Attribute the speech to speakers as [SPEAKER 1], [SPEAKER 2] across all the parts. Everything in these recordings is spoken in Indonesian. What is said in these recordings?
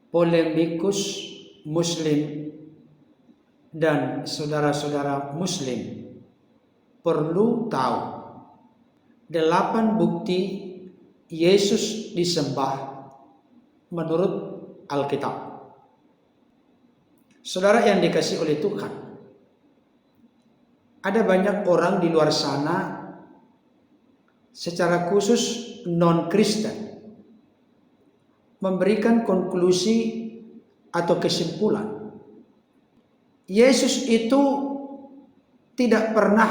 [SPEAKER 1] polemikus Muslim dan saudara-saudara Muslim perlu tahu 8 bukti Yesus disembah menurut Alkitab. Saudara yang dikasihi oleh Tuhan, ada banyak orang di luar sana, secara khusus non-Kristen, memberikan konklusi atau kesimpulan Yesus itu tidak pernah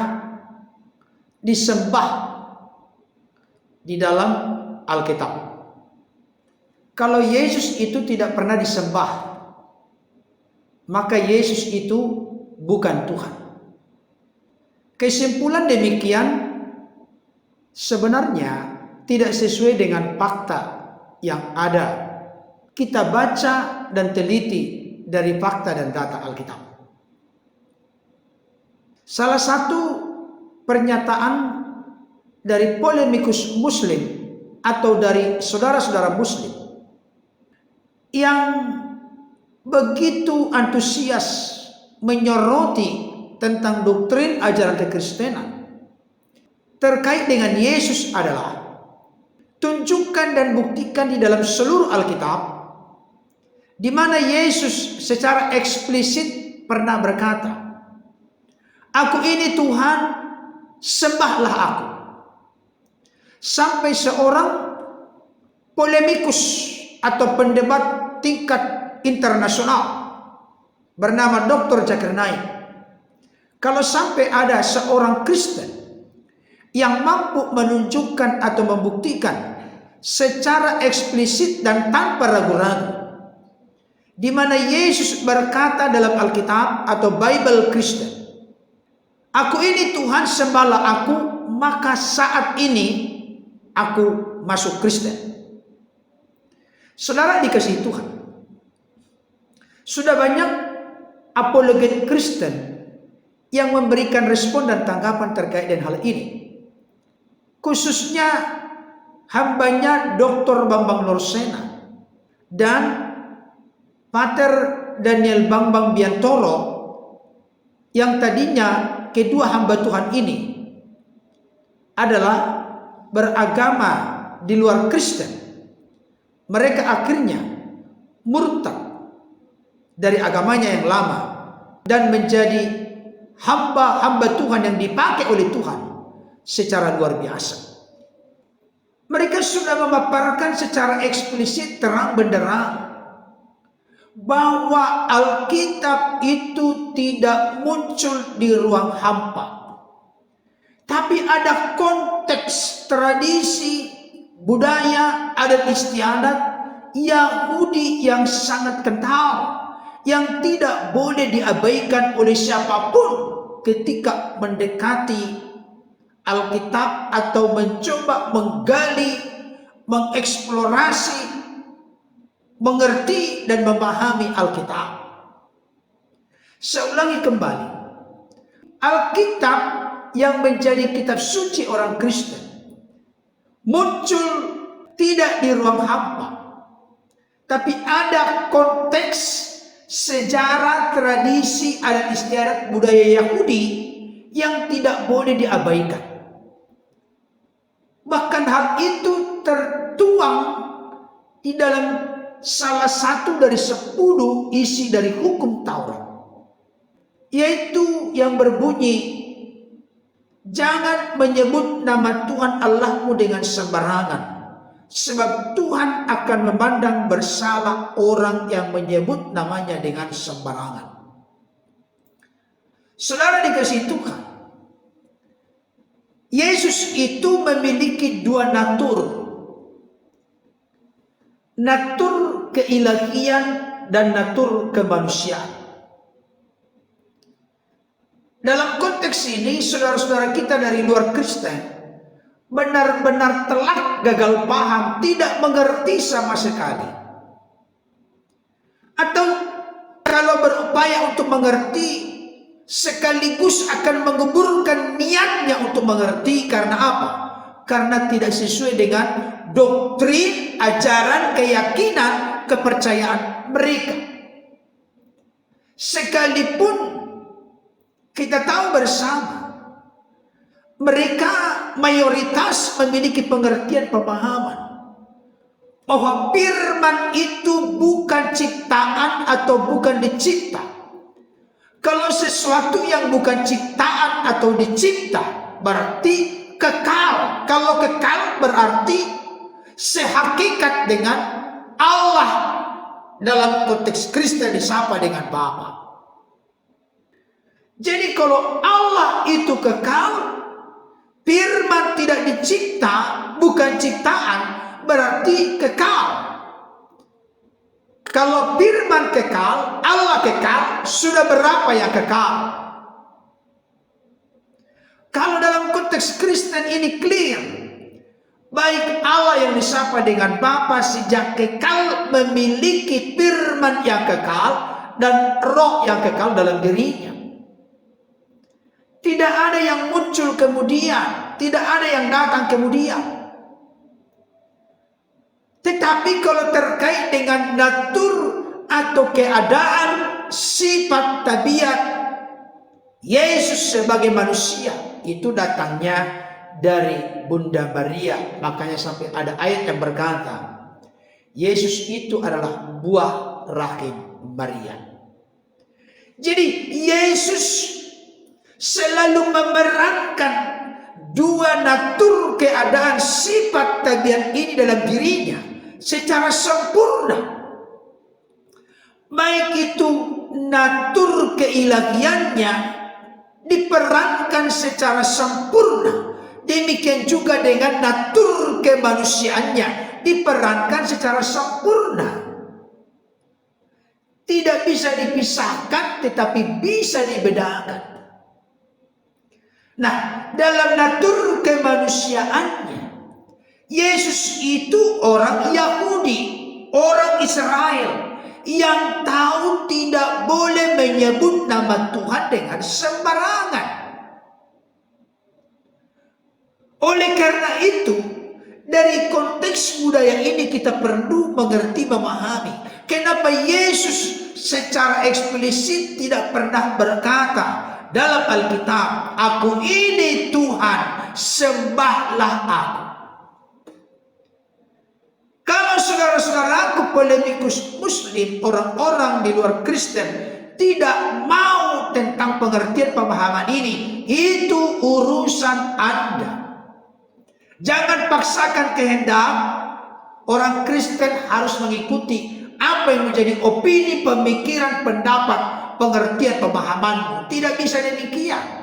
[SPEAKER 1] disembah di dalam Alkitab. Kalau Yesus itu tidak pernah disembah, maka Yesus itu bukan Tuhan. Kesimpulan demikian sebenarnya tidak sesuai dengan fakta yang ada. Kita baca dan teliti dari fakta dan data Alkitab. Salah satu pernyataan dari polemikus Muslim atau dari saudara-saudara Muslim yang begitu antusias menyoroti tentang doktrin ajaran kekristenan terkait dengan Yesus adalah, tunjukkan dan buktikan di dalam seluruh Alkitab di mana Yesus secara eksplisit pernah berkata, "Aku ini Tuhan, sembahlah aku." Sampai seorang polemikus atau pendebat tingkat internasional bernama Dr. Zakir Naik, kalau sampai ada seorang Kristen yang mampu menunjukkan atau membuktikan secara eksplisit dan tanpa ragu-ragu di mana Yesus berkata dalam Alkitab atau Bible Kristen, "Aku ini Tuhan, sembahlah aku," maka saat ini aku masuk Kristen. Saudara dikasihi Tuhan, sudah banyak apologet Kristen yang memberikan respon dan tanggapan terkait dengan hal ini. Khususnya hambanya Dr. Bambang Nursena dan Pater Daniel Bambang Biantoro, yang tadinya kedua hamba Tuhan ini adalah beragama di luar Kristen. Mereka akhirnya murtad dari agamanya yang lama dan menjadi hamba-hamba Tuhan yang dipakai oleh Tuhan secara luar biasa. Mereka sudah memaparkan secara eksplisit terang benderang bahwa Alkitab itu tidak muncul di ruang hampa, tapi ada konteks tradisi, budaya, adat istiadat Yahudi yang sangat kental, yang tidak boleh diabaikan oleh siapapun ketika mendekati Alkitab atau mencoba menggali, mengeksplorasi, mengerti dan memahami Alkitab. Saya ulangi kembali, Alkitab yang menjadi kitab suci orang Kristen muncul tidak di ruang hampa, tapi ada konteks sejarah, tradisi, adat istiadat, budaya Yahudi yang tidak boleh diabaikan. Bahkan hal itu tertuang di dalam salah satu dari 10 isi dari hukum Taurat, yaitu yang berbunyi, "Jangan menyebut nama Tuhan Allahmu dengan sembarangan, sebab Tuhan akan memandang bersalah orang yang menyebut namanya dengan sembarangan." Saudara dikasihi Tuhan, Yesus itu memiliki 2 natur. Natur keilahian dan natur kemanusiaan. Dalam konteks ini, saudara-saudara kita dari luar Kristen benar-benar telah gagal paham, tidak mengerti sama sekali. Atau kalau berupaya untuk mengerti, sekaligus akan menggugurkan niatnya untuk mengerti. Karena apa? Karena tidak sesuai dengan doktrin, ajaran, keyakinan kepercayaan mereka. Sekalipun kita tahu bersama, mereka mayoritas memiliki pengertian pemahaman bahwa firman itu bukan ciptaan atau bukan dicipta. Kalau sesuatu yang bukan ciptaan atau dicipta berarti kekal. Kalau kekal berarti sehakikat dengan Allah. Dalam konteks Kristen disapa dengan Bapa. Jadi kalau Allah itu kekal, firman tidak dicipta, bukan ciptaan, berarti kekal. Kalau firman kekal, Allah kekal, sudah berapa yang kekal? Kalau dalam konteks Kristen ini clear, baik Allah yang disapa dengan Bapa sejak kekal memiliki firman yang kekal dan roh yang kekal dalam dirinya. Tidak ada yang muncul kemudian, tidak ada yang datang kemudian. Tetapi kalau terkait dengan natur atau keadaan, sifat, tabiat Yesus sebagai manusia, itu datangnya dari Bunda Maria. Makanya sampai ada ayat yang berkata, Yesus itu adalah buah rahim Maria. Jadi Yesus selalu memerankan dua natur, keadaan, sifat, tabiat ini dalam dirinya secara sempurna. Baik itu natur keilahiannya diperankan secara sempurna, demikian juga dengan natur kemanusiaannya diperankan secara sempurna. Tidak bisa dipisahkan, tetapi bisa dibedakan. Nah, dalam natur kemanusiaannya, Yesus itu orang Yahudi, orang Israel yang tahu tidak boleh menyebut nama Tuhan dengan sembarangan. Oleh karena itu, dari konteks budaya ini kita perlu mengerti, memahami kenapa Yesus secara eksplisit tidak pernah berkata dalam Alkitab, "Aku ini Tuhan, sembahlah aku." Kalau saudara-saudaraku polemikus Muslim, orang-orang di luar Kristen tidak mau tentang pengertian pemahaman ini, itu urusan Anda. Jangan paksakan kehendak. Orang Kristen harus mengikuti apa yang menjadi opini, pemikiran, pendapat, pengertian pemahamanmu. Tidak bisa demikian.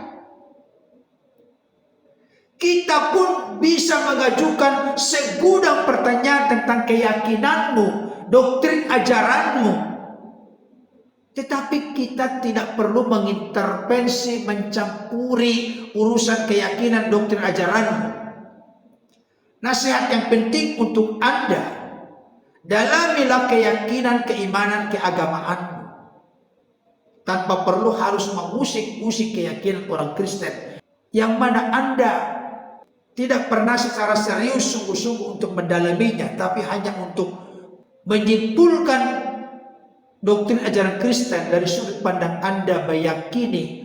[SPEAKER 1] Kita pun bisa mengajukan segudang pertanyaan tentang keyakinanmu, doktrin ajaranmu. Tetapi kita tidak perlu mengintervensi, mencampuri urusan keyakinan, doktrin ajaranmu. Nasihat yang penting untuk Anda, dalamilah keyakinan, keimanan, keagamaanmu. Tanpa perlu harus mengusik-usik keyakinan orang Kristen, yang mana Anda tidak pernah secara serius sungguh-sungguh untuk mendalaminya, tapi hanya untuk menyimpulkan doktrin ajaran Kristen dari sudut pandang Anda meyakini,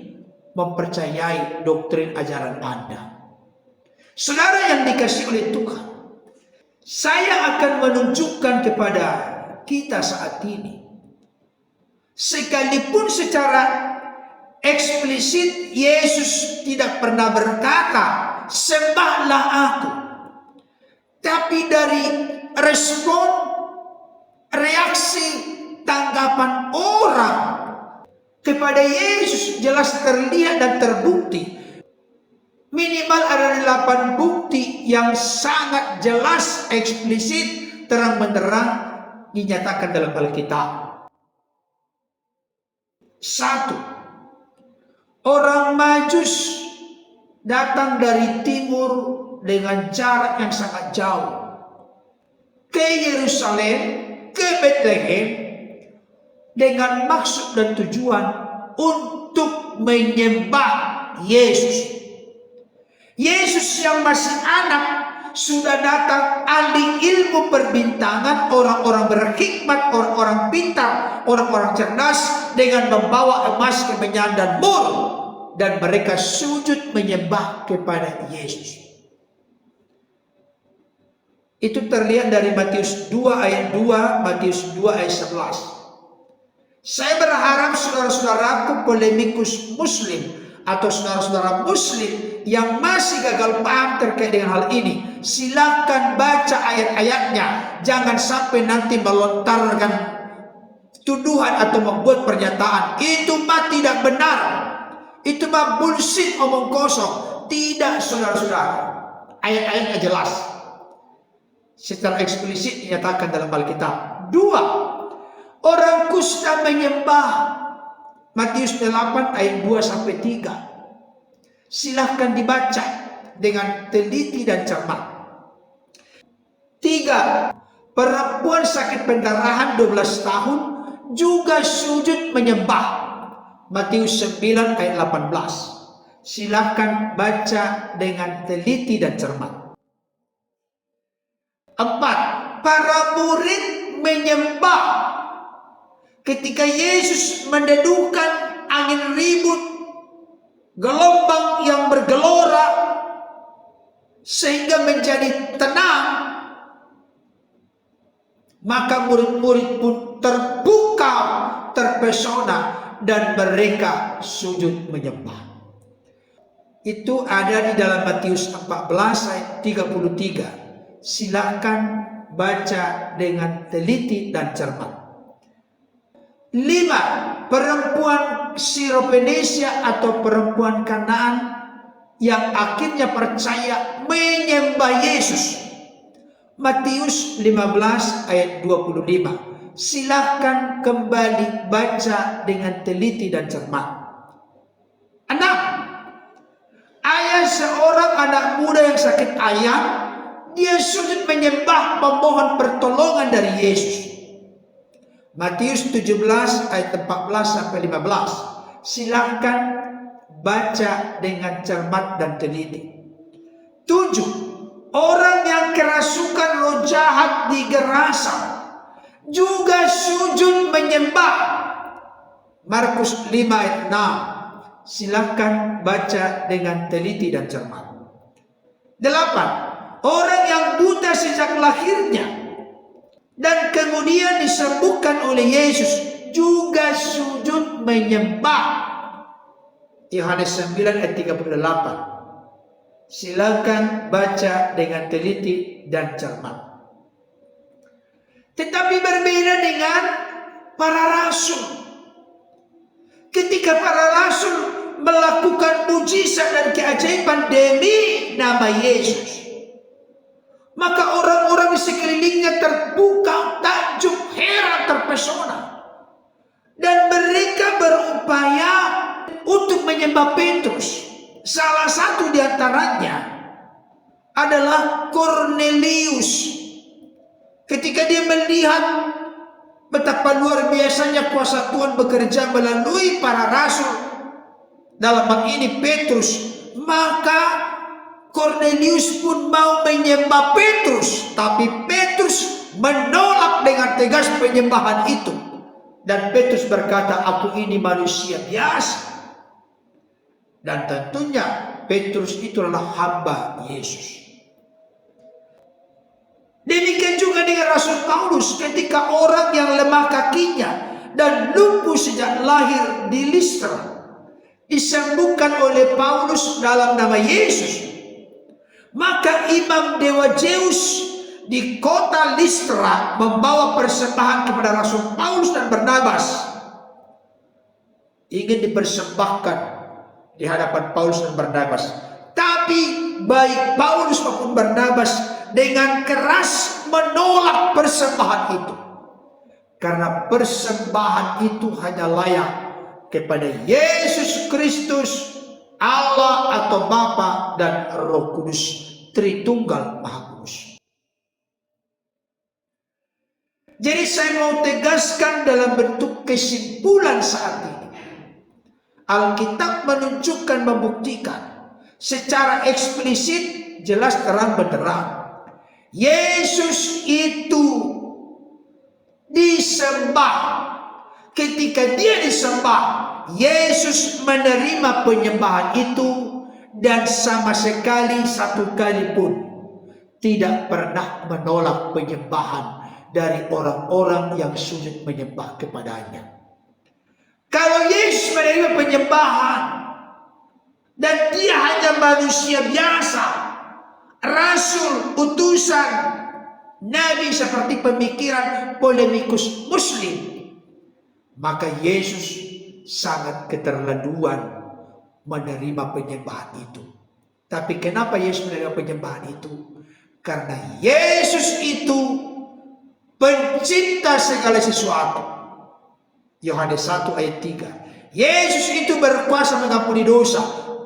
[SPEAKER 1] mempercayai doktrin ajaran Anda. Saudara yang dikasihi oleh Tuhan, saya akan menunjukkan kepada kita saat ini, sekalipun secara eksplisit Yesus tidak pernah berkata, "Sembahlah aku," tapi dari respon, reaksi, tanggapan orang kepada Yesus jelas terlihat dan terbukti. Minimal ada 8 bukti yang sangat jelas, eksplisit, terang-benderang dinyatakan dalam Alkitab. 1. Orang Majus datang dari timur dengan jarak yang sangat jauh ke Yerusalem, ke Bethlehem, dengan maksud dan tujuan untuk menyembah Yesus. Yesus yang masih anak sudah datang ahli ilmu perbintangan, orang-orang berhikmat, orang-orang pintar, orang-orang cerdas dengan membawa emas, kemenyan dan mur, dan mereka sujud menyembah kepada Yesus. Itu terlihat dari Matius 2 ayat 2, Matius 2 ayat 11. Saya berharap saudara-saudaraku polemikus muslim atau saudara-saudara muslim yang masih gagal paham terkait dengan hal ini, silakan baca ayat-ayatnya. Jangan sampai nanti melontarkan tuduhan atau membuat pernyataan itu mah tidak benar, itu mah bullshit, omong kosong. Tidak, saudara-saudara, ayat-ayatnya jelas, secara eksplisit dinyatakan dalam Alkitab. 2, orang kusta menyembah. Matius 8 ayat 2 sampai 3. Silahkan dibaca dengan teliti dan cermat. 3, perempuan sakit pendarahan 12 tahun juga sujud menyembah. Matius 9 ayat 18. Silahkan baca dengan teliti dan cermat. 4, para murid menyembah. Ketika Yesus mendedukan angin ribut, gelombang yang bergelora sehingga menjadi tenang, maka murid-murid pun terbuka, terpesona, dan mereka sujud menyembah. Itu ada di dalam Matius 14 ayat 33. Silakan baca dengan teliti dan cermat. 5, perempuan Siropenesia atau perempuan Kanaan yang akhirnya percaya menyembah Yesus. Matius 15 ayat 25. Silahkan kembali baca dengan teliti dan cermat. 6, ayah seorang anak muda yang sakit ayam, dia sujud menyembah, memohon pertolongan dari Yesus. Matius 17 ayat 14 sampai 15. Silahkan baca dengan cermat dan teliti. 7, orang yang kerasukan roh jahat di Gerasa juga sujud menyembah. Markus 5 ayat 6. Silahkan baca dengan teliti dan cermat. 8, orang yang buta sejak lahirnya dan kemudian disembuhkan oleh Yesus juga sujud menyembah. Yohanes 9 ayat 38. Silakan baca dengan teliti dan cermat. Tetapi berbeda dengan para rasul. Ketika para rasul melakukan mujizat dan keajaiban demi nama Yesus, maka orang-orang di sekelilingnya terbuka, takjub, heran, terpesona. Dan mereka berupaya untuk menyembah Petrus. Salah satu di antaranya adalah Kornelius. Ketika dia melihat betapa luar biasanya kuasa Tuhan bekerja melalui para rasul, dalam hal ini Petrus, maka Kornelius pun mau menyembah Petrus, tapi Petrus menolak dengan tegas penyembahan itu. Dan Petrus berkata, aku ini manusia biasa. Dan tentunya Petrus itu adalah hamba Yesus. Demikian juga dengan Rasul Paulus, ketika orang yang lemah kakinya dan lumpuh sejak lahir di Listra disembuhkan oleh Paulus dalam nama Yesus, maka Imam Dewa Zeus di kota Listra membawa persembahan kepada Rasul Paulus dan Barnabas, ingin dipersembahkan di hadapan Paulus dan Barnabas. Tapi baik Paulus maupun Barnabas dengan keras menolak persembahan itu, karena persembahan itu hanya layak kepada Yesus Kristus, Allah atau Bapa dan Roh Kudus, Tritunggal Maha Kudus. Jadi saya mau tegaskan dalam bentuk kesimpulan saat ini, Alkitab menunjukkan, membuktikan secara eksplisit, jelas terang benderang Yesus itu disembah. Ketika dia disembah, Yesus menerima penyembahan itu dan sama sekali satu kali pun tidak pernah menolak penyembahan dari orang-orang yang sujud menyembah kepadanya. Kalau Yesus menerima penyembahan dan dia hanya manusia biasa, rasul, utusan, nabi seperti pemikiran polemikus muslim, maka Yesus sangat keterlaluan menerima penyembahan itu. Tapi kenapa Yesus menerima penyembahan itu? Karena Yesus itu pencipta segala sesuatu. Yohanes 1 ayat 3. Yesus itu berkuasa mengampuni dosa.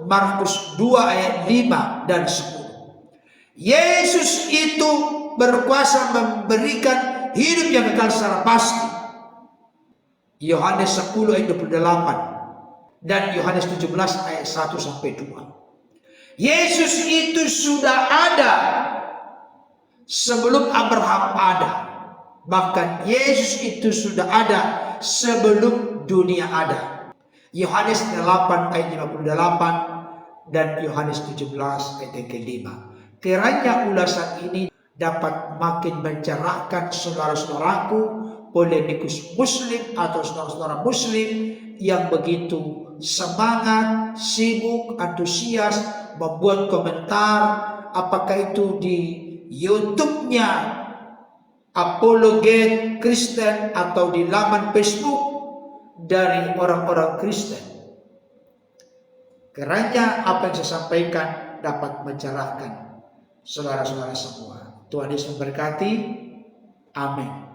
[SPEAKER 1] Markus 2 ayat 5 dan 10. Yesus itu berkuasa memberikan hidup yang kekal secara pasti. Yohanes 10 ayat 28 dan Yohanes 17 ayat 1 sampai 2. Yesus itu sudah ada sebelum Abraham ada. Bahkan Yesus itu sudah ada sebelum dunia ada. Yohanes 8 ayat 58 dan Yohanes 17 ayat ke-5. Kiranya ulasan ini dapat makin mencerahkan saudara-saudaraku polemikus muslim atau saudara-saudara muslim yang begitu semangat, sibuk, antusias membuat komentar, apakah itu di YouTube-nya Apologet Kristen atau di laman Facebook dari orang-orang Kristen. Kiranya apa yang saya sampaikan dapat mencerahkan saudara-saudara semua. Tuhan Yesus memberkati. Amin.